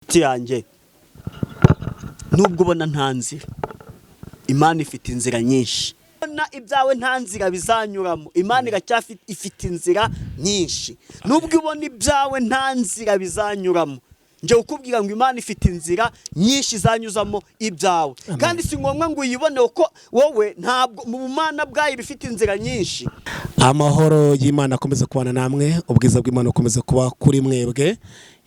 yanjye nubwo ubona nta nzira, Imana ifite inzira nyinshi. Ibyawe nta nzira bizanyuramo, Imana iracyafite inzira nyinshi. Nubwo ubona ibyawe nta nzira bizanyuramo, nje ukubwira ngo Imana ifite inzira nyinshi zanyuzamo ibyawe. Kandi si ngombwa ngo uyibone uko wowe, ntabwo mu Mana bwayo bifite inzira nyinshi. Amahoro y'Imana akomeze kubana namwe, ubwiza bw'Imana ukomeze kuba kuri mwebwe.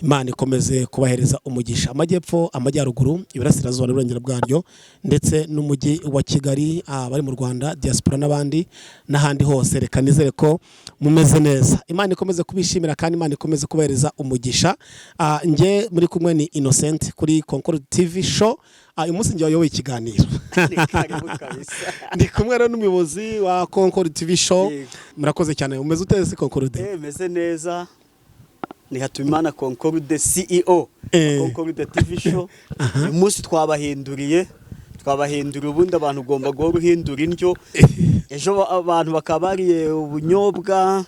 Imana ikomeze kubahereza umugisha, amajyepfo, amajyaruguru, iburasirazuba n'uburengero bwaryo, ndetse n'umujyi wa Kigali, bari mu Rwanda, diaspora n'abandi n'ahandi hose. Reka nizere ko mumeze neza. Imana ikomeze kubishimira kandi Imana ikomeze kubahereza umugisha. Nge muri kumwe ni Innocent kuri Concord TV show. Uyu munsi ngiye wayoboye ikiganiro. Ndi kumwe rero n'umuyobozi wa Concord TV show. Murakoze cyane. Umeze uteze Concord? Meze neza. Ni Hatumimana Concord CEO Concord TV show. Uyu munsi twabahinduriye ubundi abantu ugomba guhora uhindura indyo. Ejo abantu bakabariye ubunyobwa,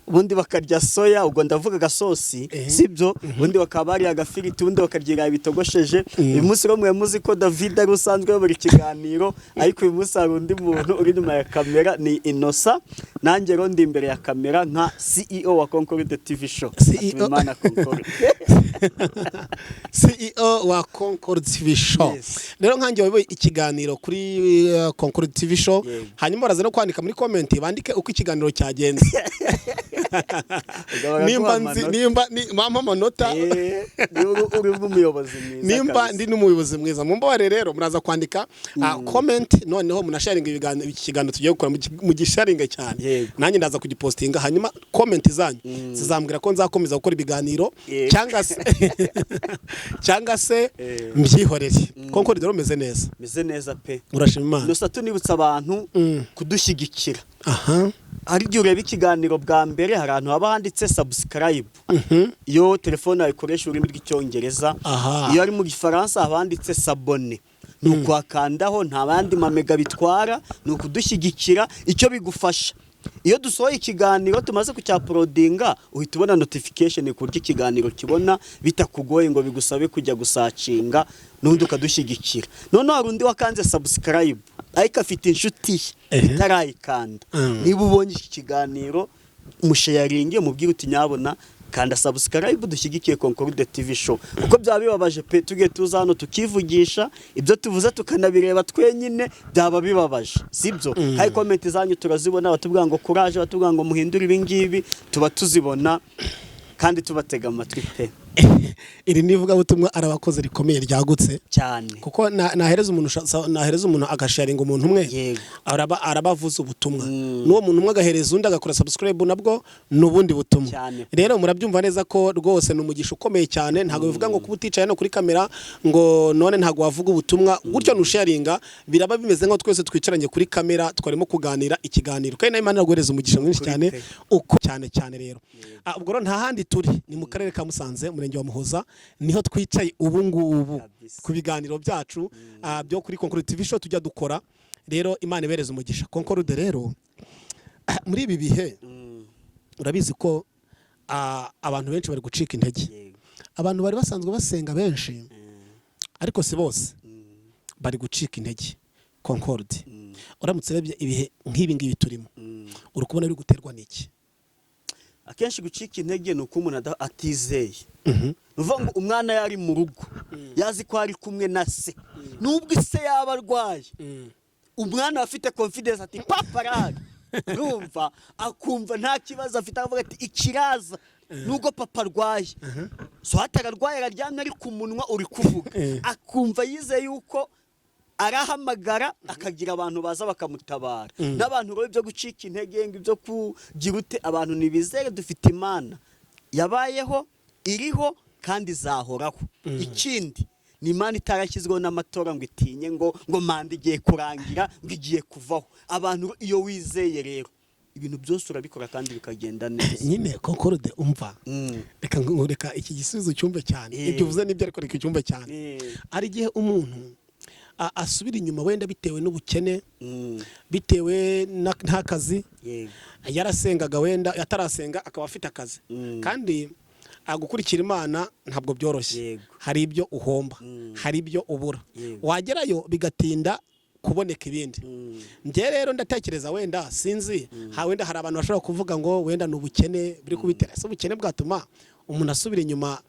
ubundi bakarya soya, ubwo ndavuga gasosi, sibyo? Ubundi bakabariye agafiriti, ubundi bakarya ibitogosheje. Uyu munsi romwe muzi ko David ari usanzwe buri kiganiro, ariko uyu munsi hari undi muntu uri nyuma ya kamera, ni Innocent. Nanjye rero ndi imbere ya kamera nka CEO wa Concord TV show. Hatumimana Concord. CEO wa Concord TV show. Rero nkanjye wayoboye ikiganiro kuri Concord TV show. Hanyuma baraza no kwandika muri comment, bandike uko ikiganiro cyagenze. nimba mama amanota, nimba ndi n'umuyobozi mwiza, mumbare rero muraza kwandika comment, noneho munasharinga iki kiganiro tugiye gukora mu gisharinga cyane. Nanjye ndaza kugipostinga, hanyuma comment zanyu zizambwira ko nzakomeza gukora ibiganiro cyangwa se mbyihorere. Konko rero meze neza pe. Urashima Imana. Gusa tunibutsa abantu kudushyigikira. Ari gihe ureba ikiganiro bwa mbere, hari ahantu haba handitse subscribe. Iyo telefone ayikoresha ururimi rw'icyongereza, iyo ari mu gifaransa haba handitse s'abonner. Nukwakandaho, nta bandi mamega bitwara, nukudushyigikira. Icyo bigufasha, iyo dusohoye ikiganiro tumaze kucyaprodinga, uhita ubona notification ku buryo ikiganiro kibona bitakugoye ngo bigusabe kujya gusacinga, n'undi ukadushyigikira. None hari undi wakanze subscribe ariko afite inshuti itarayikanda. Niba ubonye iki kiganiro, musharinge, mubwire uti nyabona kanda subscribe, dushyigikiye Concord TV show. Kuko byaba bibabaje pe, tugiye tuza hano tukivugisha ibyo tuvuze tukanabireba twenyine, byaba bibabaje, sibyo? Hari comment zanyu turazibona, batubwira ngo courage, batubwira ngo muhindure ibi ngibi, tuba tuzibona kandi tubatega amatwi pe. Iri nivuga butumwa arabakoze rikomeye ryagutse cyane, kuko nahereza umuntu agasharinga umuntu umwe, arabavuza ubutumwa. N'uwo muntu umwe agahereza undi agakora subscribe, nabwo nubundi butumwa. Rero murabyumva neza ko rwose numugisha ukomeye cyane. Ntago bivuga ngo kuba uticaye no kuri kamera ngo none ntago wavuga ubutumwa gutyo nusharinga, biraba bimeze nko twese twicaranye kuri kamera twarimo kuganira ikiganiro. Kandi Imana iraguhereza umugisha mwinshi cyane, uko cyane rero. Ubwo nta handi turi, ni mu karere ka Musanze, Murenge wa Muhoza, niho twicaye ubu ngubu ku biganiro byacu byo kuri Concord TV show tujya dukora. Rero Imana ibereza umugisha. Concord rero muri ibi bihe urabizi ko abantu benshi bari gucika intege. Abantu bari basanzwe basenga benshi, ariko si bose bari gucika intege. Concord uramutse rebye ibihe nk'ibi ngibi turimo, uri kubona biri guterwa n'iki? Akenshi gucika intege nuko umuntu atizeye. Nuvuga ngo umwana yari mu rugo, yazi ko ari kumwe na se, nubwo ise yaba arwaye, umwana afite confidence ati papa arahari, urumva akumva nta kibazo afite, avuga ati ikiraza nubwo papa arwaye. So hatararwaye araryamye ari ku munwa uri kuvuga, akumva yizeye yuko arahamagara akagira abantu baza bakamutabara. N'abantu rero byo gucika intege ngibyo kugira ute, abantu nibizere dufite Imana yabayeho, iriho kandi zahoraho. Ikindi ni Imana itarashyizweho n'amatora ngo itinye ngo manda igiye kurangira, ngo igiye kuvaho. Abantu iyo wizeye rero ibintu byose urabikora kandi bikagenda neza. Nyine Concord umva, reka iki gisubizo cyumve cyane. Ibyo uvuze nibyo, ariko reka cyumve cyane. Ari gihe umuntu asubira inyuma wenda bitewe n'ubukene, bitewe n'akazi, yarasengaga wenda atarasenga akaba afite akazi, kandi gukurikira Imana ntabwo byoroshye, hari ibyo uhomba, hari ibyo ubura, wagerayo bigatinda kuboneka ibindi. Njye rero ndatekereza wenda sinzi wenda hari abantu bashobora kuvuga ngo wenda n'ubukene buri kubitera, se ubukene bwatuma umuntu asubira inyuma.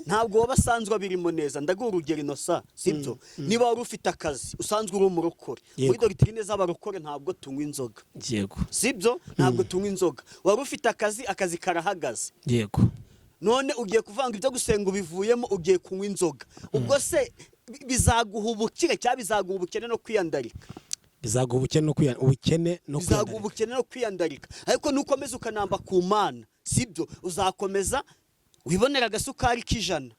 Ntabwo wabasanzwe birimo neza. Ndaguha urugero Inosa, sibyo? Niba wari ufite akazi usanzwe uri umurokore, muri doctrine z'abarokore ntabwo tunywa inzoga, yego, sibyo? Ntabwo tunywa inzoga. Wari ufite akazi karahagaze, yego, none ugiye kuvanga ibyo gusenga ubivuyemo ugiye kunywa inzoga, ubwo se bizaguha ubukire cyangwa bizaguha ubukene no kwiyandarika? Bizaguha ubukene no kwiyandarika. Ariko nukomeza ukanamba ku Mana, sibyo, uzakomeza wibonera agasukari k'ijana.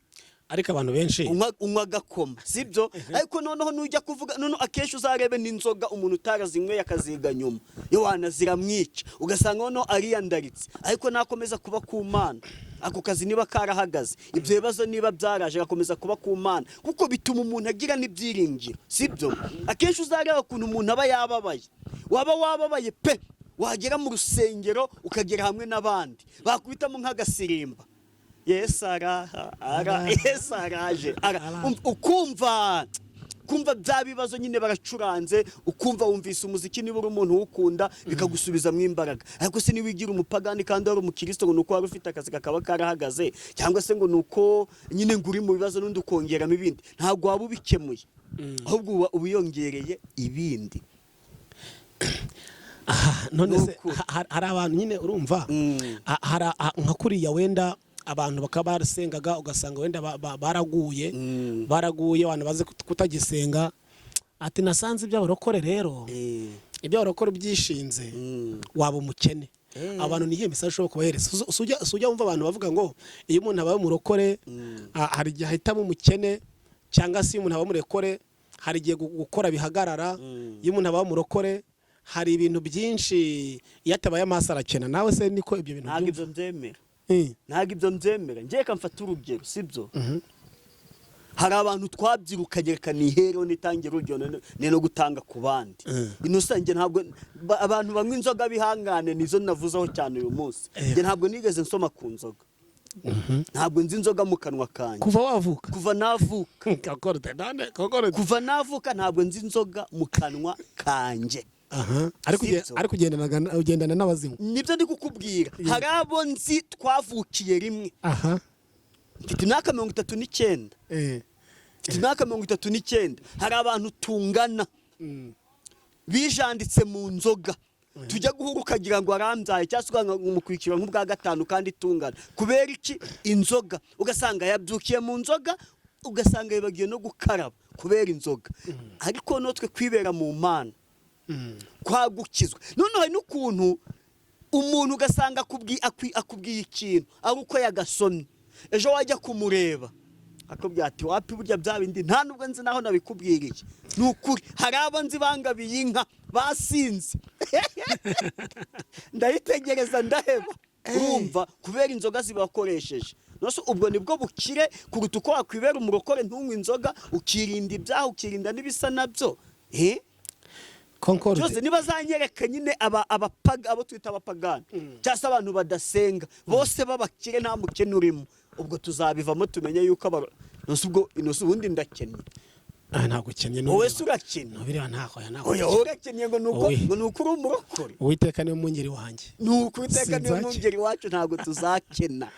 Ariko abantu benshi unywa agakoma, sibyo? Ariko noneho nujya kuvuga noneho akenshi uzarebe n'inzoga umuntu utarazinyweye akaziga nyuma, iyo wanaziramwica ugasanga noneho ariyandaritse. Ariko nakomeza kuba ku Mana, ako kazi niba karahagaze, ibyo bibazo niba byaraje gakomeza kuba ku Mana, kuko bituma umuntu agira n'ibyiringiro, sibyo? Akenshi uzareba ukuntu umuntu aba yababaye, waba wababaye pe, wagera mu rusengero ukagera hamwe n'abandi bakubitamo nk'agasirimba, Yesu araje, ukumva bya bibazo nyine baracuranze, ukumva wumvise umuziki niba uri umuntu wukunda bikagusubizamo imbaraga. Ariko se niwigira umupagani kandi wari umukristo ngo nuko wari ufite akazi kakaba karahagaze, cyangwa se ngo nuko nyine nguri mu bibazo n'undi ukongeramo ibindi, ntabwo waba ubikemuye, ahubwo uba ubiyongereye ibindi. None se hari abantu nyine urumva nka kuriya wenda abantu bakaba barasengaga ugasanga wenda baraguye abantu baze kutagisenga, ati nasanze iby'abarokore rero iby'abarokore byishinze waba umukene. Abantu niye message ushobora kubahereza, sujya wumva abantu bavuga ngo iyo umuntu abaye umurokore hari igihe ahitamo umukene, cyangwa se iyo umuntu abaye umurekore hari igihe gukora bihagarara. Iyo umuntu abaye umurokore hari ibintu byinshi yatabaye amaso arakena. Nawe se niko ibyo bintu ntabwo ibyo nzemera, ntabwo ibyo nzemera. Ngiye kamfata urugero, sibyo? Hari abantu twabyirukanye reka nihereho nitangira urugero no gutanga ku bandi. Inosange ntabwo abantu banywa inzoga bihangane, nizo navuzaho cyane uyu munsi. Nge ntabwo nigeze nsoma ku nzoga, ntabwo nzi inzoga mu kanwa kanjye kuva navuka ntabwo nzi inzoga mu kanwa kanjye. Ariko ugendana n'abazimu. Nibyo ndi kukubwira, hari abo nzi twavukiye rimwe. Mfite imyaka 39. Hari abantu tungana bijanditse mu nzoga, tujya guhura ukagira ngo arambyaye cyangwa umukurikira nk'ubwa gatanu kandi tungana. Kubera iki? Inzoga. Ugasanga yabyukiye mu nzoga, ugasanga yabagiye no gukaraba kubera inzoga. Ariko notwe kwibera mu Mana kwagukizwa. None hari n'ukuntu umuntu ugasanga akubwiye ikintu ari uko yagasomye, ejo wajya kumureba akubwira ati wapi burya bya bindi nta nubwo nzi naho nabikubwiriye. Nukuri hari abanzi bangabiye inka basinze ndayitegereza ndaheba, urumva, kubera inzoga zibakoresheje. Nose ubwo nibwo bukire kuruta uko wakwibera umurokore ntunywe inzoga, ukirinda ibyaha, ukirinda n'ibisa nabyo. Byose niba zanyereka nyine abo twita abapagani cyangwa abantu badasenga bose babakire nta mukene urimo, ubwo tuzabivamo tumenye yuko ubundi ndakennye. Ntabwo ukennye wowe se urakennye. Urakennye ngo nuko uri umurokore. Uwiteka niwe mwungeri wanjye. Nuko Uwiteka niwe mwungeri wacu, ntabwo tuzakena.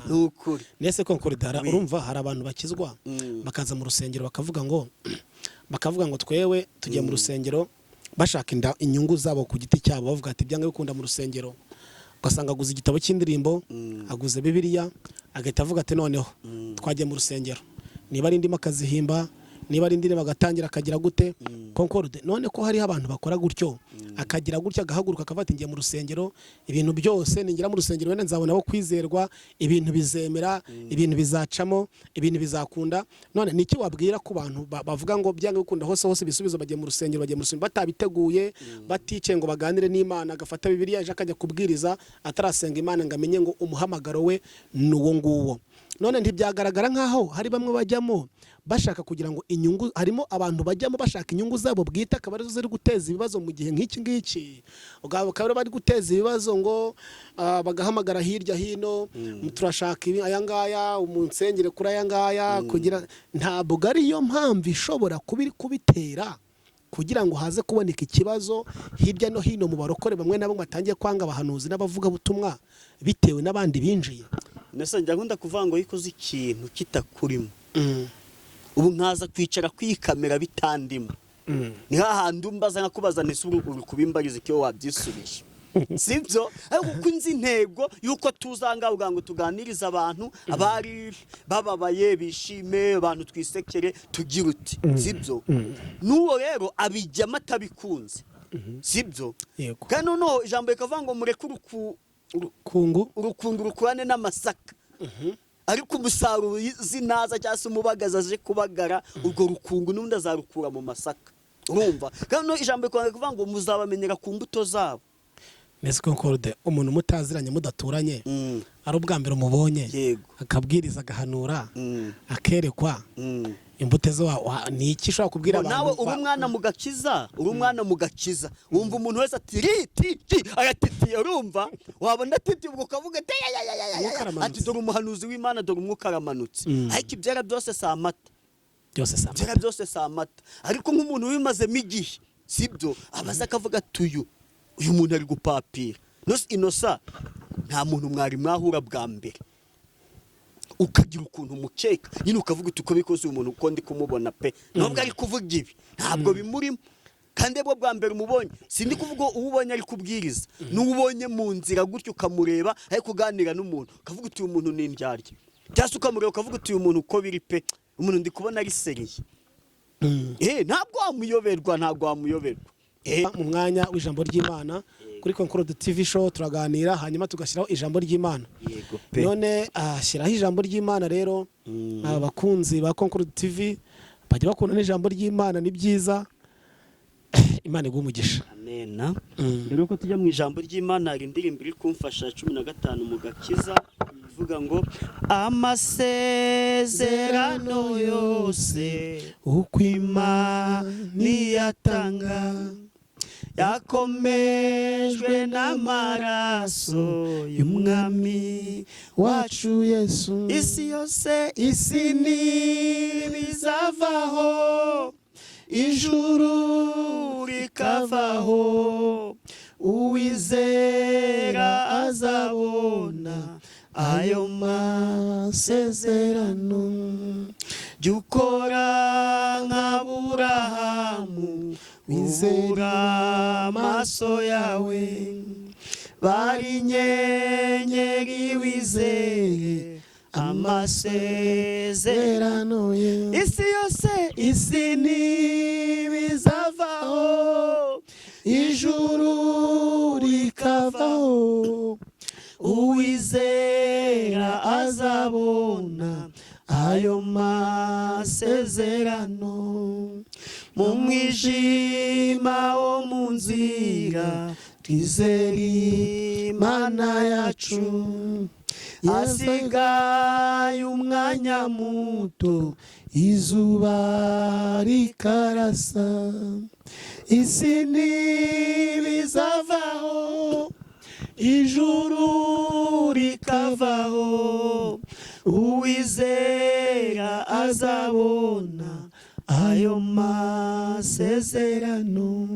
Nukuri. Nese konkoridara urumva hari abantu bakizwa bakaza mu rusengero bakavuga ngo twewe tugiye mu rusengero bashaka inyungu zabo ku giti cyabo, bavuga ati byanga bikunda mu rusengero. Ugasanga aguze igitabo cy'indirimbo, aguze Bibiliya, agahita avuga ati noneho twagiye mu rusengero, niba ari ndimo akazihimba, niba ari ndimo agatangira akagira gute. Concorde none ko hari abantu bakora gutyo, akagira gutya agahaguruka akavata ngiye mu rusengero, ibintu byose ningira mu rusengero wenda nzabona abo kwizerwa, ibintu bizemera, ibintu bizacamo, ibintu bizakunda. None niki wabwira ku bantu bavuga ngo byanga gukunda hose bisubizo bagiye mu rusengero batabiteguye, batice ngo baganire n'Imana, agafata Bibiliya aje akajya kubwiriza atarasenga Imana ngo amenye ngo umuhamagaro we nuwo nguwo. none ntibyagaragara nkaho hari bamwe bajyamo bashaka kugira ngo inyungu, harimo abantu bajyamo bashaka inyungu zabo bwite, akaba arizo ziri guteza ibibazo mu gihe nk'iki ngiki, bakaba bari guteza ibibazo ngo bagahamagara hirya hino, turashaka aya ngaya, umunsengere kuri aya ngaya, kugira ntabwo ariyo mpamvu ishobora kubitera kugira ngo haze kuboneka ikibazo hirya no hino mu barokore bamwe na bamwe batangiye kwanga abahanuzi n'abavugabutumwa bitewe n'abandi binjiye. Nese njya nkunda kuvuga ngo yikoze ikintu kitakurimo, ubu nkaza kwicara kwikamera bitandimo, ni hahandi umbaza nkakubaza nese uri kubimbariza icyo wabyisubije, sibyo? Ariko kuko inzi intego yuko tuzanga uvuga ngo tuganiriza abantu abari bababaye bishime, abantu twisekere tugira uti, sibyo? Nuwo rero abijyama atabikunze, sibyo? Kandi noneho ijambo rikavuga ngo mureke urukungu rukurane n'amasaka, ariko umusaruro zinaza cyangwa se umubagaza aje kubagara urwo rukungu n'undi azarukura mu masaka, urumva? Kandi noneho ijambo rikavuga ngo muzabamenyera ku mbuto zabo. Nese Concorde, umuntu mutaziranye mudaturanye ari ubwa mbere umubonye akabwiriza agahanura akerekwa imbuto zo ni iki ushobora kubwira abantu? Nawe uri umwana mu gakiza, wumva umuntu wese ati ri ayatitiye, urumva? Wabona titi ubwo ukavuga ati dore umuhanuzi w'Imana, dore umwuka aramanutse. Ariko ibyera byose si amata, byose si amata. Ariko nk'umuntu wimazemo igihe, sibyo, abaza akavuga ati uyu muntu ari gupapira. Inosa nta muntu mwari mwahura bwa mbere ukagira ukuntu umukeka nyine ukavuga uti uko bikoze uyu muntu uko ndi kumubona pe, nubwo ari kuvuga ibi ntabwo bimurimo, kandi bwo bwa mbere umubonye. Sindi kuvuga ubonye ari kubwiriza, n'ubonye mu nzira gutyo ukamureba ari kuganira n'umuntu ukavuga uti uyu muntu ni indyarya, cyangwa ukamureba ukavuga uti uyu muntu uko biri pe, umuntu ndi kubona ari seriye. Ntabwo wamuyoberwa. Mu mwanya w'ijambo ry'Imana kuri Concorde TV show turaganira, hanyuma tugashyiraho ijambo ry'Imana. None ashyiraho ijambo ry'Imana rero, abakunzi ba Concorde TV bajya bakunda n'ijambo ry'Imana, ni byiza. Imana iguhe umugisha. Amen. Rero ko tujya mu ijambo ry'Imana, hari indirimbo iri kumfasha 15 mu gakiza ivuga ngo amasezerano yose uko Imana niyatanga yakomejwe n'amaraso y'umwami wacu Yesu. Isi yose isi ntibizavaho, ijuru rikavaho, uwizera azabona ayo masezerano. Jya ukora nk'Aburahamu, wizera amaso yawe, bari inyenyeri wizeye amasezerano ye. Isi yose isi ntibizavaho, ijuru rikavaho, uwizera azabona ayo masezerano. Mu mwijima wo mu nzira twizere Imana yacu, hasigaye umwanya muto izuba rikarasa. Isi ntibizavaho, ijuru rikavaho, uwizera azabona ayo masezerano.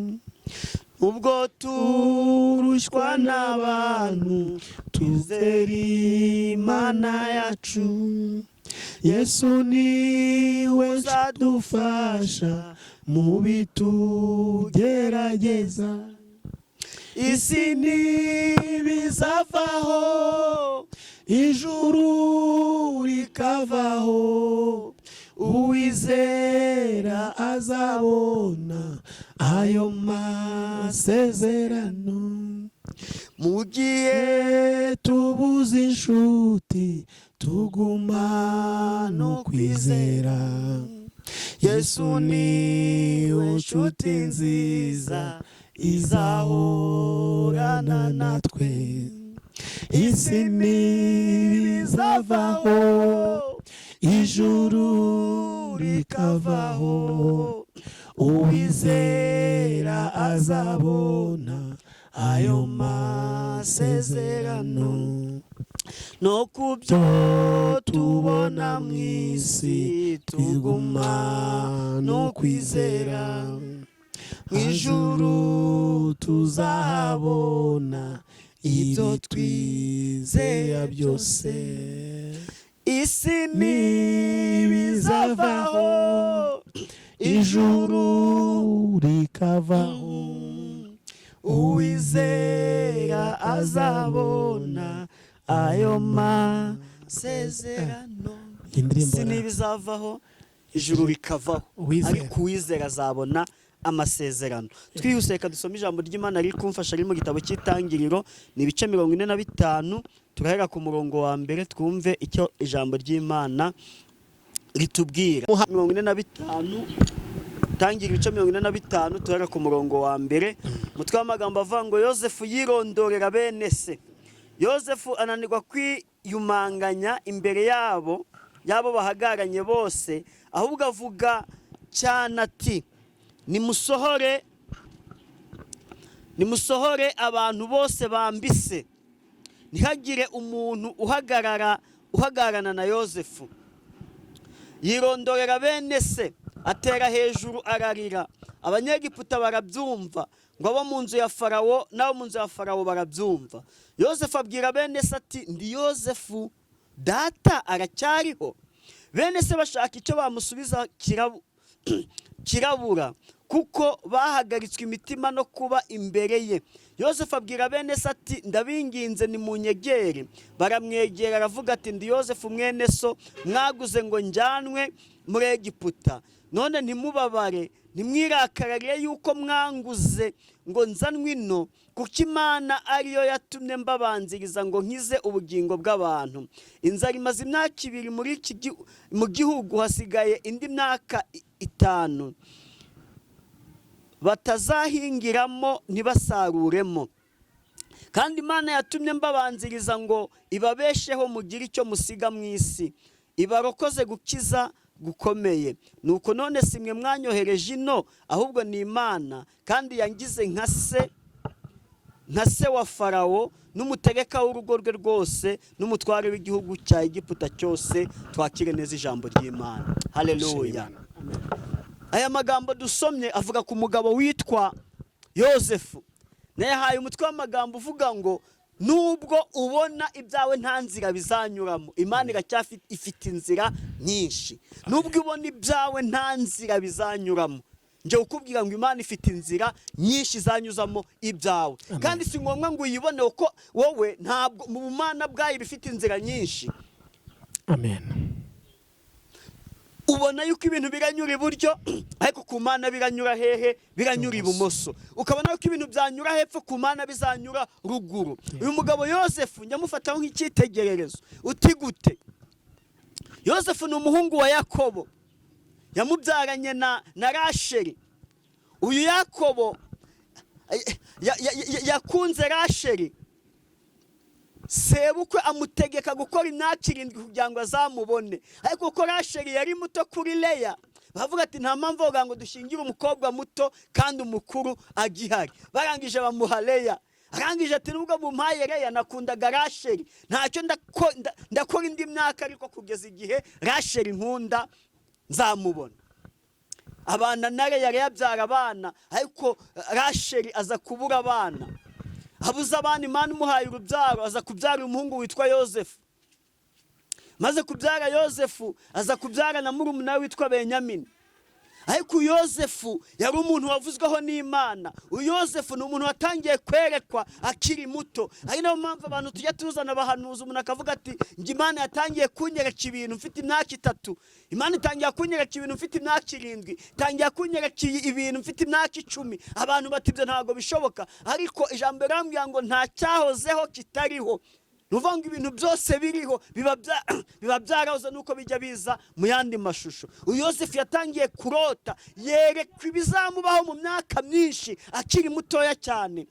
Ubwo turushywa n'abantu twizere Imana yacu, Yesu niwe uzadufasha mu bitugerageza. Isi ntibizavaho, ijuru rikavaho, uwizera azabona ayo masezerano. Mu gihe tubuze inshuti tuguma no kwizera, Yesu niwe nshuti nziza izahorana natwe. isi ntibizavaho, ijuru rikavaho, uwizera azabona ayo masezerano. No kubyo tubona mu isi tuguma no kwizera, mu ijuru tuzahabona ibyo twizera byose. Isi ntibizavaho, ijuru rikavaho, uwizera azabona ayo masezerano. Isi ntibizavaho, ijuru rikavaho, ariko uwizera azabona amasezerano. Twihuse reka dusome ijambo ry'Imana riri kumfasha riri mu gitabo cy'Itangiriro, ni ibice 45, turahera ku murongo wa mbere twumve icyo ijambo ry'Imana ritubwira. 45, Itangiriro ibice 45, turahera ku murongo wa mbere. Mutwe w'amagambo avuga ngo Yosefu yirondorera bene se. Yosefu ananirwa kwiyumanganya imbere yabo bahagaranye bose, ahubwo avuga cyane ati, nimusohore abantu bose bambise, ntihagire umuntu uhagararana na Yosefu. Yirondorera bene se, atera hejuru ararira. Abanyegiputa barabyumva, ngo abo mu nzu ya Farawo n'abo mu nzu ya Farawo barabyumva. Yosefu abwira bene se ati, ndi Yosefu, data aracyariho? Bene se bashaka icyo bamusubiza kirabura, kuko bahagaritswe imitima no kuba imbere ye. Yosefu abwira bene se ati, ndabinginze nimunyegere. Baramwegera, aravuga ati, ndi Yosefu mwene so, mwaguze ngo njyanwe muri Egiputa. None ntimubabare, ntimwirakarire yuko mwanguze ngo nzanwe ino, kuko Imana ariyo yatumye mbabanziriza ngo nkize ubugingo bw'abantu. Inzara imaze imyaka 2 mu gihugu, hasigaye indi myaka 5 batazahingiramo ntibasaruremo. Kandi Imana yatumye mbabanziriza ngo ibabesheho mugire icyo musiga mu isi, ibarokoze gukiza gukomeye. Nuko none simwe mwanyohereje ino, ahubwo ni Imana, kandi yangize nka se wa Farawo n'umutegeka w'urugo rwe rwose n'umutware w'igihugu cya Egiputa cyose. Twakire neza ijambo ry'Imana. Haleluya. Aya magambo dusomye avuga ku mugabo witwa Yosefu. Nayahaye umutwe w'amagambo uvuga ngo nubwo ubona ibyawe nta nzira bizanyuramo, Imana iracyafite ifite inzira nyinshi. Nubwo ubona ibyawe nta nzira bizanyuramo, nje ukubwira ngo Imana ifite inzira nyinshi zanyuzamo ibyawe. Kandi si ngombwa ngo uyibone uko wowe, ntabwo mu bumana bwayo bifite inzira nyinshi. Amen. Ubona yuko ibintu biranyura iburyo, ariko ku Mana biranyura hehe? Biranyura ibumoso. Ukabona yuko ibintu byanyura hepfo, ku Mana bizanyura ruguru. Uyu mugabo Yosefu nyamufataho nk'icyitegererezo. Uti gute? Yosefu ni umuhungu wa Yakobo, yamubyaranye na Rasheli. Uyu Yakobo yakunze Rasheli, sebukwe amutegeka gukora imyaka 7 kugira ngo azamubone. Ariko ko Rasheli yari muto kuri Leya, bavuga ati nta mpamvu ngo dushingire umukobwa muto kandi umukuru agihari. Barangije bamuha Leya. Arangije ati nubwo mumpaye Leya, nakundaga Rasheli, ntacyo ndakora indi myaka, ariko kugeza igihe Rasheli nkunda nzamubona. Abana na Leya yabyara abana, ariko Rasheli aza kubura abana. Abuza abana, Imana imuhaye urubyaro, aza kubyara umuhungu witwa Yosefu. Maze kubyara Yosefu, aza kubyara na murumuna witwa Benyamini. Ariko Yosefu yari umuntu wavuzweho n'Imana. Yosefu ni umuntu watangiye kwerekwa akiri muto. Ari nayo mpamvu abantu tujya tuzana abahanuzi, umuntu akavuga ati, njye Imana yatangiye kunyereka ibintu mfite imyaka 3, Imana itangiye kunyereka ibintu mfite imyaka 7, itangiye kunyereka ibintu mfite imyaka 10. Abantu bati ibyo ntabwo bishoboka, ariko ijambo rirambwira ngo nta cyahozeho kitariho. Nuvuga ibintu byose biriho biba byarahoze nuko bijya biza mu yandi mashusho. Yosefu yatangiye kurota, yerekwa ibizamubaho mu myaka myinshi akiri mutoya cyane.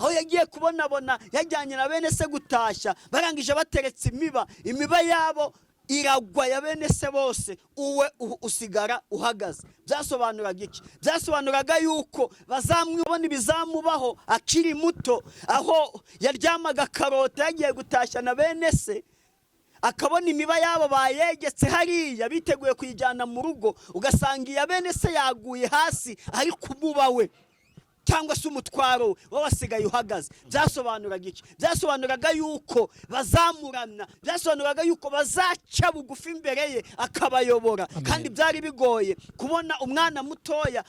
aho yagiye kubonabona yajyanye na bene se gutashya, barangije bateretse imiba yabo iragwa ya bene se bose, uwe usigara uhagaze. Byasobanuraga iki? Byasobanuraga yuko bazamubona ibizamubaho akiri muto, aho yaryamaga karota yagiye gutashya na bene se, akabona imiba yabo bayegetse hariya biteguye kuyijyana mu rugo, ugasanga iya bene se yaguye hasi ari kumuba we cyangwa se umutwaro we wasigaye uhagaze. Byasobanuraga iki? Byasobanuraga yuko bazamuramya, byasobanuraga yuko bazaca bugufi imbere ye akabayobora. Kandi byari bigoye kubona umwana mutoya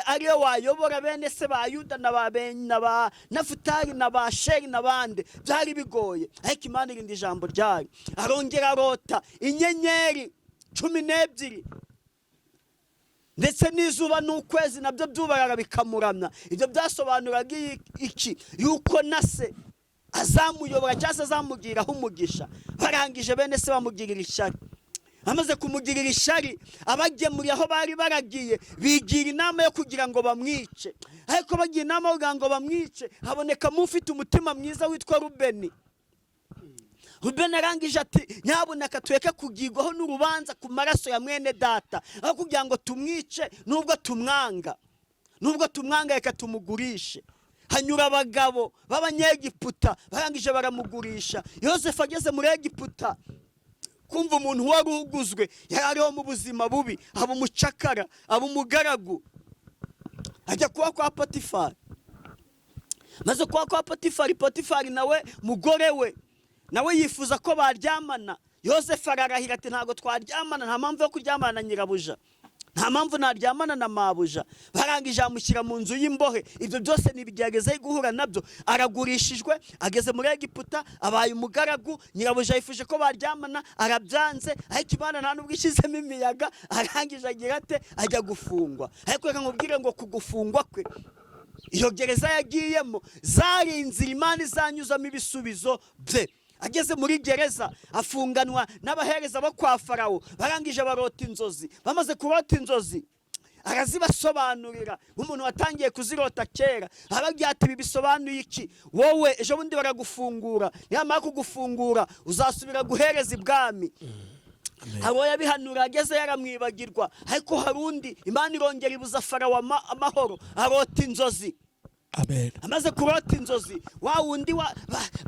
ariwe wayobora bene se ba Yuda na ba Nafutali na ba Sheri n'abandi. Byari bigoye, ariko Imana irinda ijambo ryayo. Arongera arota inyenyeri 12 ndetse n'izuba n'ukwezi nabyo byubaraga bikamuramya. Ibyo byasobanuraga iki? Yuko na se azamuyobora cyangwa se azamugiraho umugisha. Barangije bene se bamugirira ishyari. Amaze kumugirira ishyari, abagemuriye aho bari baragiye bigira inama yo kugira ngo bamwice. Ariko bagiye inama yo kugira ngo bamwice, habonekamo ufite umutima mwiza witwa Rubeni. Rubeni arangije ati nyabuneka tureke kugirwaho n'urubanza ku maraso ya mwene data, aho kugira ngo tumwice nubwo tumwanga reka tumugurishe. Hanyura abagabo b'Abanyegiputa barangije baramugurisha. Yosefu ageze muri Egiputa, kumva umuntu wari uguzwe yari ariho mu buzima bubi, aba umucakara, aba umugaragu, ajya kuba kwa Potifari. Maze kuba kwa Potifari nawe mugore we nawe yifuza ko baryamana. Yosefu ararahira ati ntago twaryamana, nta mpamvu yo kuryamana na nyirabuja, nta mpamvu naryamana na mabuja. Barangije amushyira mu nzu y'imbohe. Ibyo byose nibigeragezaho guhura nabyo. Aragurishijwe, ageze muri Egiputa, abaye umugaragu. Nyirabuja yifuje ko baryamana, arabyanze. Ariko Imana nta nubwo ishyizemo imiyaga, arangije agira ate ajya gufungwa. Ariko reka nkubwire ngo kugufungwa kwe, iyo gereza yagiyemo zari inzira Imana izanyuzamo ibisubizo bye. Ageze muri gereza afunganwa n'abahereza bo kwa Farawo. Barangije barota inzozi. Bamaze kurota inzozi arazibasobanurira nk'umuntu watangiye kuzirota kera. Aragira ati ibi bisobanuye iki? Wowe ejo bundi baragufungura, nyamara kugufungura uzasubira guhereza ibwami. Abo yabihanura ageze yaramwibagirwa. Ariko harundi Imana irongera ibuza Farawo amahoro, arota inzozi. Amaze kurota inzozi, wa wundi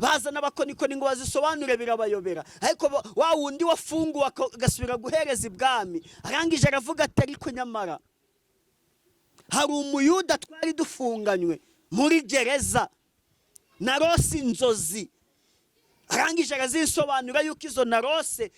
bazana abakonikoni ngo bazisobanure birabayobera. Ariko wa wundi wafunguwe agasubira guhereza ibwami. Arangije aravuga ati ariko nyamara hari umuyuda twari dufunganywe muri gereza, narose inzozi. Arangije arazisobanura yuko izo narose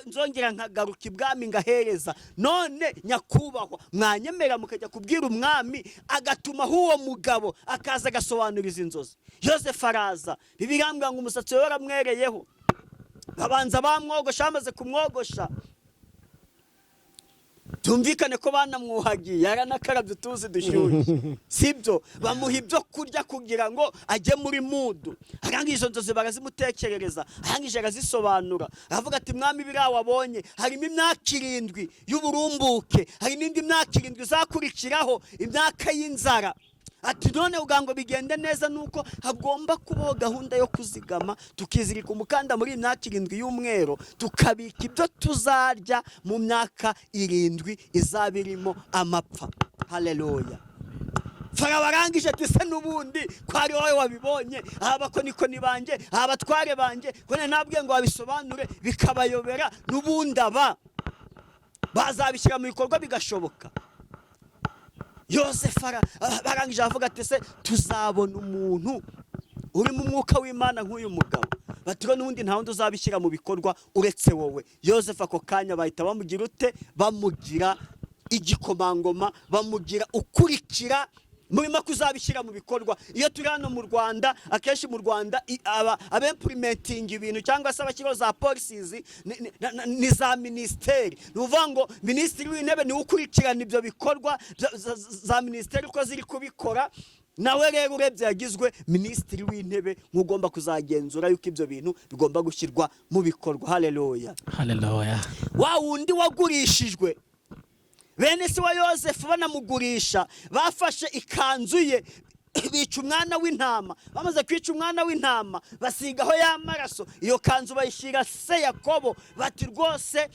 nzongera nkagaruka ibwami ngahereza. None nyakubahwa mwanyemera mukajya kubwira umwami agatuma uwo mugabo akaza agasobanura izi nzozi. Yosefu araza, bibirambwa ngo umusatsi we waramwereyeho. Babanza bamwogosha, bamaze kumwogosha tumvikane ko banamwuhagiye, yaranakarabye utuzi dushyushye, sibyo? Bamuha ibyo kurya kugira ngo ajye muri mudu. Arangije izo nzozi barazimutekerereza, arangije arazisobanura. Aravuga ati mwami biriya wabonye harimo imyaka 7 y'uburumbuke, hari n'indi myaka 7 izakurikiraho, imyaka y'inzara. Ati none ugango bigende neza nuko hagomba kubaho gahunda yo kuzigama, tukizirika umukanda muri imyaka 7 y'umwero, tukabika ibyo tuzarya mu myaka 7 izabirimo amapfa. Haleluya. Farawo arangije ati se nubundi kwari wowe wabibonye, abakonikoni banje, abatware banje, kone nabwiye ngo babisobanure bikabayobera, nubundi bazabishyira mu bikorwa bigashoboka. Yosefu barangije avuga ati se tuzabona umuntu uri mu mwuka w'Imana nk'uyu mugabo. Batiro n'undi nta wundi uzabishyira mu bikorwa uretse wowe. Yosefu ako kanya bahita bamugira ute? Bamugira igikomangoma, bamugira ukurikira murimo kuzabishyira mu bikorwa. Iyo turi hano mu Rwanda, akenshi mu Rwanda abempurimentinga ibintu cyangwa se abashyiraho za policies ni za ministeri. Nuvuga ngo minisitiri w'intebe ni ukurikirana ibyo bikorwa za ministeri uko ziri kubikora. Nawe rero urebye yagizwe minisitiri w'intebe nk'ugomba kuzagenzura yuko ibyo bintu bigomba gushyirwa mu bikorwa. Haleluya, haleluya. Wa wundi wagurishijwe, bene se wa Yosefu banamugurisha, bafashe ikanzu ye bica umwana w'intama. Bamaze kwica umwana w'intama basigaho ya maraso, iyo kanzu bayishyira se Yakobo. Bati rwose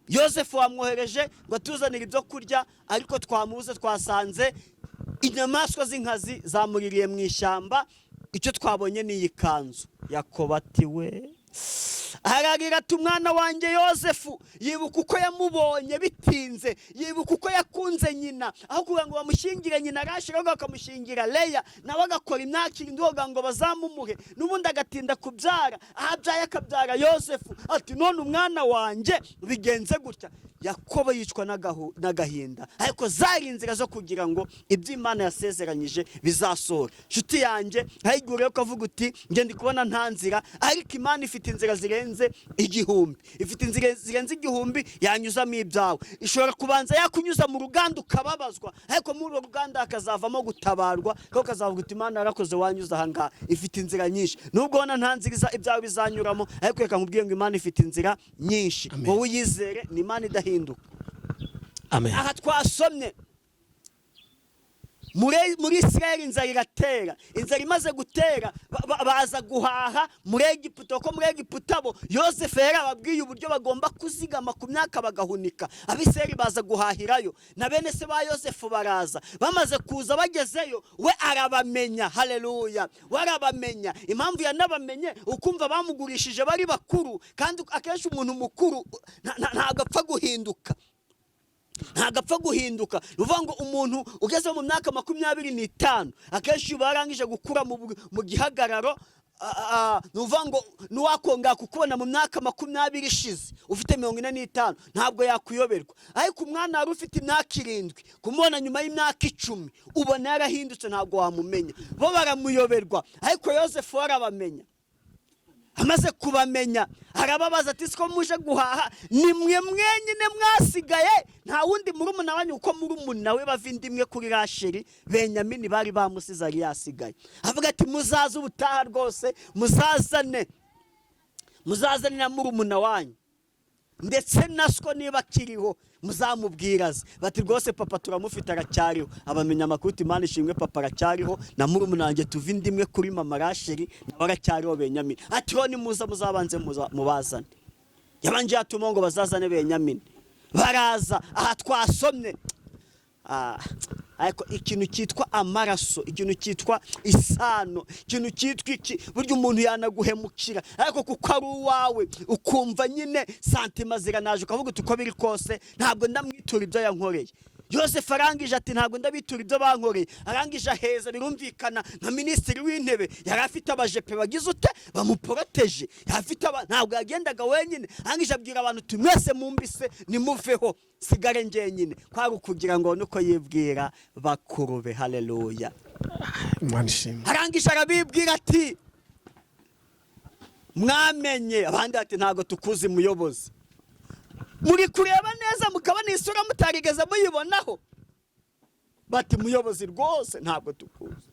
Yosefu wamwohereje ngo atuzanire ibyo kurya, ariko twamubuze, twasanze inyamaswa z'inkazi zamuririye mu ishyamba, icyo twabonye ni iyi kanzu. Yakobo ati we, ararira ati umwana wanjye Yosefu. Yibuka uko yamubonye bitinze, yibuka uko yakunze nyina, aho kugira ngo bamushyingire nyina arashira ngo akamushyingira Leya, nawe agakora imyaka 7 ngo bazamumuhe, n'ubundi agatinda kubyara, ahabyaye akabyara Yosefu. Ati none umwana wanjye bigenze gutya. Yakobo yicwa n'agahinda, ariko zari inzira zo kugira ngo ibyo Imana yasezeranyije bizasohora. Nshuti yanjye, hayigure ko avuga uti nge ndi kubona nta nzira, ariko Imana ifite inzira zirenze 1000, ifite inzira zirenze 1000 yanyuzamo ibyawe. Ishobora kubanza yakunyuza mu ruganda ukababazwa, ariko muri ruganda akazavamo gutabarwa, ko kazavuga uti Imana yarakoze wanyuza aha. Ifite inzira nyinshi, nubwo ubona nta nzira ibyawe bizanyuramo, ariko reka nkubwiye ngo Imana ifite inzira nyinshi. Wowe uyizere, ni Imana idahinduka. Amen. Aha twasomye muri Israeli inzara iratera, inzara imaze gutera baza guhaha muri Egiputa. Ko muri Egiputa bo Yosefu yarababwiye uburyo bagomba kuzigama ku myaka bagahunika. Abisirayeli baza guhahirayo, na bene se ba Yosefu baraza. Bamaze kuza bagezeyo, we arabamenya. Haleluya, warabamenya. Impamvu yanabamenye ukumva bamugurishije bari bakuru, kandi akenshi umuntu mukuru ntabwo apfa guhinduka. Ntagapfa guhinduka. Ruvuga ngo umuntu ugeze mu myaka 25 akenshi barangije gukura mu gihagararo. Nuvuga ngo nuwakonga kukubona mu myaka 20 ishize ufite 45 ntabwo yakuyoberwa, ariko umwana wari ufite imyaka 7 kumubona nyuma y'imyaka 10 ubona yarahindutse, ntabwo wamumenya. Bo baramuyoberwa, ariko Yosefu arabamenya. Amaze kubamenya arababaza ati siko muje guhaha, ni mwe mwenyine mwasigaye, nta wundi murumuna wanyu uko murumuna we bavindi imwe kuri Rasheli Benyamini bari bamusize ari yasigaye. Avuga ati muzaza ubutaha rwose, muzazane na murumuna wanyu, ndetse nasiko niba kiriho muzamubwiraze. Bati rwose papa turamufite aracyariho. Abamenya amakuru Imana ishimwe, papa aracyariho, na murumuna wanjye tuvindi imwe kuri mama Rasheli nawe aracyariho Benyamini. Ati ho ni muza muzabanze mubazane. Yabanje yatuma ngo bazazane Benyamini. Baraza. Aha twasomye ariko ikintu cyitwa amaraso, ikintu cyitwa isano, ikintu cyitwa iki, buryo umuntu yanaguhemukira, ariko kuko ari uwawe ukumva nyine santima ziranaje, ukavuga uti uko biri kose ntabwo ndamwitura ibyo yankoreye. Yosefu arangije ati ntabwo ndabitura ibyo bankoreye. Arangije aheza, birumvikana nka minisitiri w'intebe yari afite abajepe bagize ute bamuporoteje, yafite ntabwo yagendaga wenyine. Arangije abwira abantu uti mwese mumbise nimuveho sigare njyenyine, kwari kugira ngo nuko yibwira bakurube. Haleluya, arangije arabibwira ati mwamenye. Abandi ati ntabwo tukuzi muyobozi, muri kureba neza mukabona isura mutarigeze muyibonaho. Bati muyobozi rwose ntabwo tukuzi.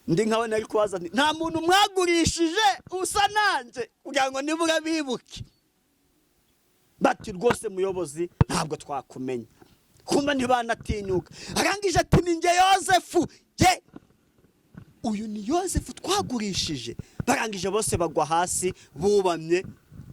Ndi nkabona ari kubaza nta muntu mwagurishije usa nanje kugira ngo nibura bibuke. Bati rwose muyobozi ntabwo twakumenya. Kumba ntibanatinyuka. Arangije ati ninjye Yosefu. Je, uyu ni Yosefu twagurishije. Barangije bose bagwa hasi bubamye.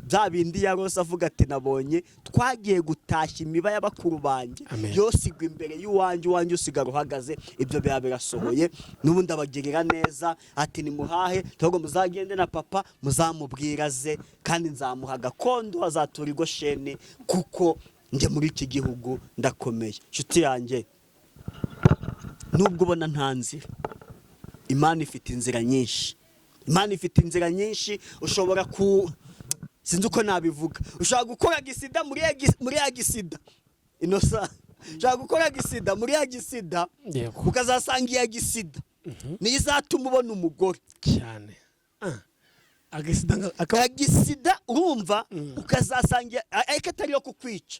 Bya bindi yarose avuga ati nabonye twagiye gutashya imiba y'abakuru banjye, yosigwa imbere y'uwanjye usigara uhagaze. Ibyo biba birasohoye, n'ubundi abagirira neza. Ati nimuhahe togo muzagende na papa muzamubwiraze, kandi nzamuha gakondo azatura i Gosheni, kuko nje muri iki gihugu ndakomeye. Nshuti yanjye, nubwo ubona nta nzira, Imana ifite inzira nyinshi. Imana ifite inzira nyinshi. Ushobora sinzi uko nabivuga. Ushaka gukora gisida muri ya gisida inosa, ushaka gukora gisida muri ya gisida, ukazasanga iya gisida niyo izatuma ubona umugore cyane. agisida urumva ukazasangira ariko atari yo kukwica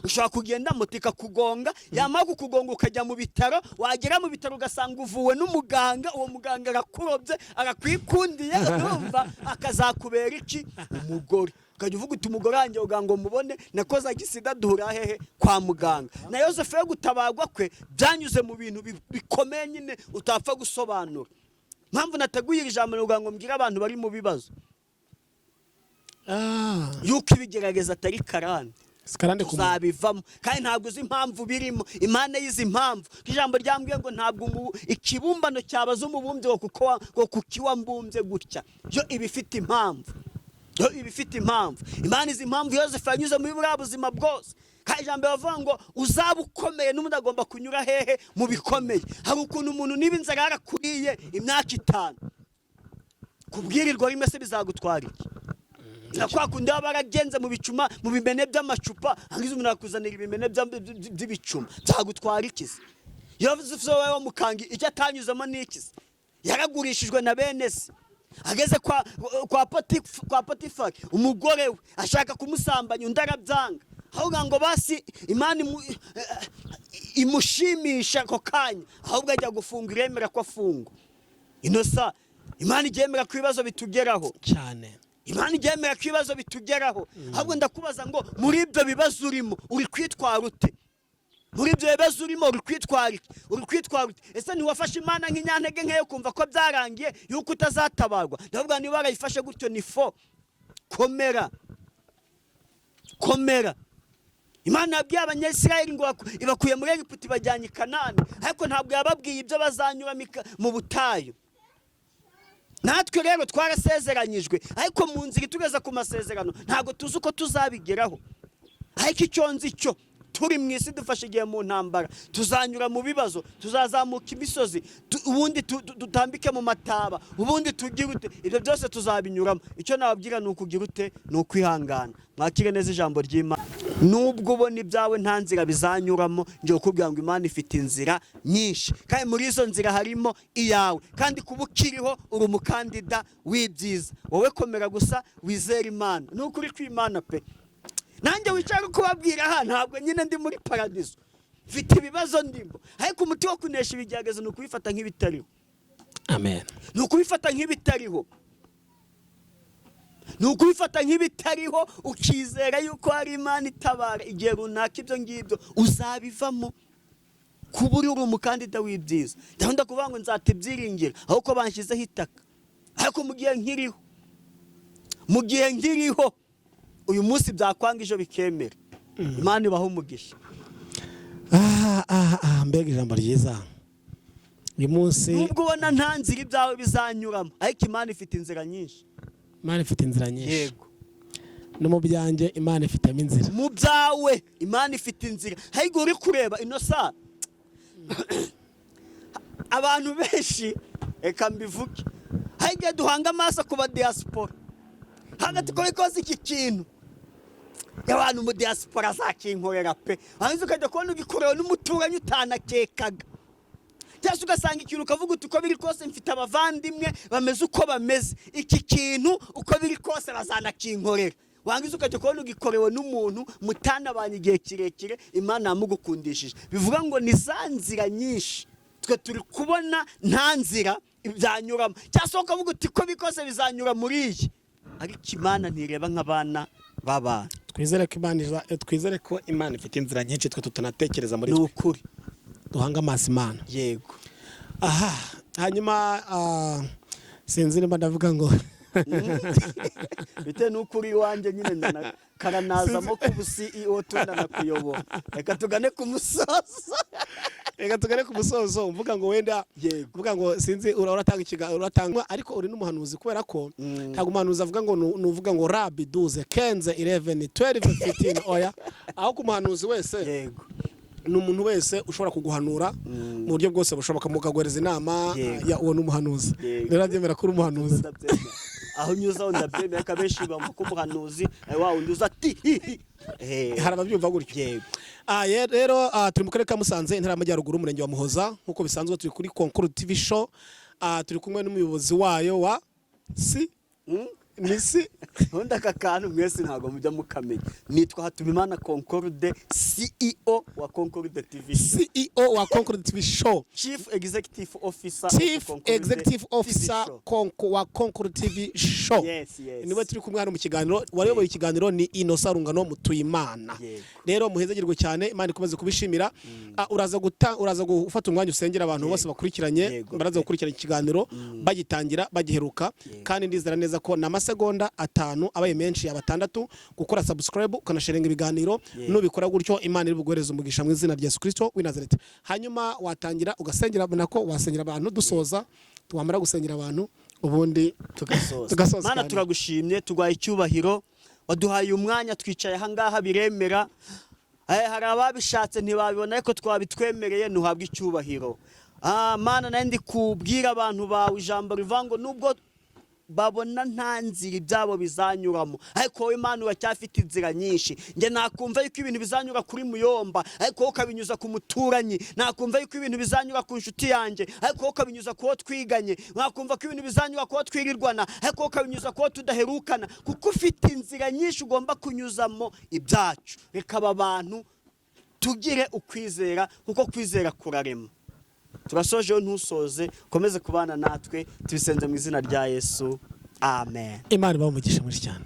ushobora kugenda mutika kugonga yamara kukugonga ukajya mu bitaro wagera mu bitaro ugasanga uvuwe n'umuganga uwo muganga arakurobye arakwikundiye urumva akazakubera iki umugore ukajya uvuga uti umugore wanjye ugango mubone nakoze agisida duhura hehe kwa muganga na Yosefu yo gutabagwa kwe byanyuze mu bintu bikomeye nyine utapfa gusobanura mpamvu nateguye ijambo ngo mbwira abantu bari mu bibazo yuko ibigerageza atari karande uzabivamo kandi ntabwo uzi impamvu birimo Imana yizi impamvu ijambo ryambwiye ngo ntabwo ikibumbano cyabaza umubumbyi wo kukiwa mbumbye gutya yo ibifite impamvu Imana izi impamvu Yosefu yanyuze muri buriya buzima bwose kandi ijambo bavuga ngo uzaba ukomeye n'umuntu agomba kunyura hehe mu bikomeye hari ukuntu umuntu niba inzara yarakuriye imyaka 5 kubwirirwa rimwe se bizagutwara iki nakwa kundi baragenze mu bicuma mu bimene by'amacupa hangize umuntu akuzanira ibimene by'ibicuma byagutwara iki se Yosefu wowe mukangi icyo atanyuzemo n'iki yaragurishijwe na bene se ageze kwa Potifari umugore we ashaka kumusambanya undi arabyanga ahubwo ngo basi Imana imushimisha ako kanya ahubwo ajya gufunga iremera ko afungwa inosa Imana igemera ku bibazo bitugeraho cyane Imana igemera ku bibazo bitugeraho ahubwo ndakubaza ngo muri ibyo bibazo urimo uri kwitwara ute muri ibyo bibazo urimo uri kwitwara ute ese ntiwafashe Imana nk'inyantege nkeyo kumva ko byarangiye yuko utazatabarwa ndavuga niba warayifashe gutyo ni fo komera Imana yabwiye abanyesirayeli ngo ibakuye muri Egiputa ibajyanye i Kanani ariko ntabwo yababwiye ibyo bazanyura mu butayu natwe rero twarasezeranyijwe ariko mu nzira tugeza ku masezerano ntabwo tuzi uko tuzabigeraho ariko icyo nzi cyo turi mu isi dufashe igihe mu ntambara tuzanyura mu bibazo tuzazamuka imisozi ubundi dutambike mu mataba ubundi tugire ute ibyo byose tuzabinyuramo icyo nababwira ni ukugira ute ni ukwihangana mwakire neza ijambo ry'Imana nubwo ubona ibyawe nta nzira bizanyuramo ngiye kukubwira ngo Imana ifite inzira nyinshi kandi muri izo nzira harimo iyawe kandi kuba ukiriho uri umukandida w'ibyiza wowe komera gusa wizera Imana ni ukuri kw'Imana pe nanjye wicara kubabwira aha ntabwo nyine ndi muri paradizo mfite ibibazo ndimo ariko umuti wo kunesha ibigeragezo ni ukubifata nk'ibitariho amen ni ukubifata nk'ibitariho ukizera yuko hari Imana itabara igihe runaka ibyo ngibyo uzabivamo kuba uri umukandida w'ibyiza ndabona kuvuga ngo nzata ibyiringiro ahubwo banshyizeho itaka ariko mu gihe nkiriho uyu munsi byakwanga ejo bikemera Imana ibaho umugisha mbega ijambo ryiza uyu munsi nubwo ubona nta nzira ibyawe bizanyuramo ariko Imana ifite inzira nyinshi yego no mu byanjye Imana ifitemo inzira mu byawe Imana ifite inzira ariko uri kureba inosa abantu benshi reka mbivuge ariko duhanga amaso ku ba diaspora hagati ko ikoze iki kintu y'abantu mu diaspora zakinkorera pe hanze ukajya kubona ugikorewe n'umuturanyi utanakekaga cyangwa ugasanga ikintu ukavuga uti uko biri kose mfite abavandimwe bameze uko bameze iki kintu uko biri kose bazanakinkorera wangize ukajya kubona ugikorewe n'umuntu mutanabanye igihe kirekire Imana yamugukundishije bivuga ngo ni za nzira nyinshi twe turi kubona nta nzira byanyuramo cyangwa ukavuga uti ko bikose bizanyura muri iyi ariko Imana ntireba nk'abana b'abantu twizere ko Imana ifite inzira nyinshi twe tutanatekereza muri twe ni ukuri duhanga amaso Imana yego hanyuma sinzi niba ndavuga ngo bite n'ukuri iwanjye nyine karanazamo kubusi iyo tundana kuyobora reka tugane ku musozo uvuga ngo wenda uvuga ngo sinzi uratanga ariko uri n'umuhanuzi kubera ko ntabwo umuhanuzi avuga ngo nuvuga ngo rabi 12 15 11 12 15 oya aho ku muhanuzi wese yego ni umuntu wese ushobora kuguhanura mu buryo bwose bushoboka mukaguhereza inama ya uwo n'umuhanuzi rero abyemera ko uri umuhanuzi aho nyuza ndabyemera kabeshi bamva ko umuhanuzi wa undi uzati hari ababyumva gutyo rero turi mu karere ka Musanze intara y'Amajyaruguru umurenge wa Muhoza nkuko bisanzwe turi kuri Concours TV show turi kumwe n'umuyobozi wayo wa nisi ubundi aka kantu mwese ntabwo mujya mukamenya. Nitwa Hatumimana Concorde, CEO wa Concorde TV Show. CEO wa Concorde TV Show, Chief Executive Officer wa Concorde TV Show. Yes. Niwe turi kumwe hano mu kiganiro. Wayoboye ikiganiro ni Innocent Rungano Mutuyimana. Rero muhezagirwe cyane, Imana ikomeze kubishimira. Uraza gufata umwanya usengera abantu bose bakurikiranye, baraza gukurikirana ikiganiro bagitangira bagiheruka, kandi ndizera neza ko n'amasegonda 5 abaye menshi ya 6 gukora subscribe ukanasharinga ibiganiro, nubikora gutyo Imana iri buguhereza umugisha mu izina rya Yesu Kristo w'i Nazareth. Hanyuma watangira ugasengera, nako wasengera abantu dusoza, twamara gusengera abantu ubundi tugasoza. Mana turagushimye, tugwaye icyubahiro, waduhaye umwanya twicaye hangaha biremera. Hari ababishatse ntibabibona ariko twabitwemereye, ntuhabwe icyubahiro. Mana nandi kubwira abantu bawe ijambo rivango nubwo babona nta nzira ibyabo bizanyuramo, ariko wowe Imana uracyafite inzira nyinshi. Nge nakumva yuko ibintu bizanyura kuri Muyomba, ariko wowe ukabinyuza ku muturanyi. Nakumva yuko ibintu bizanyura ku nshuti yanjye, ariko wowe ukabinyuza ku wo twiganye. Nakumva ko ibintu bizanyura ku wo twirirwana, ariko wowe ukabinyuza ku wo tudaherukana, kuko ufite inzira nyinshi ugomba kunyuzamo ibyacu. Reka aba bantu tugire ukwizera, kuko kwizera kurarema. Turasojeho ntusoze, komeze kubana natwe, tubisenze mu izina rya Yesu. Amen. Imana ibahe umugisha mwinshi cyane.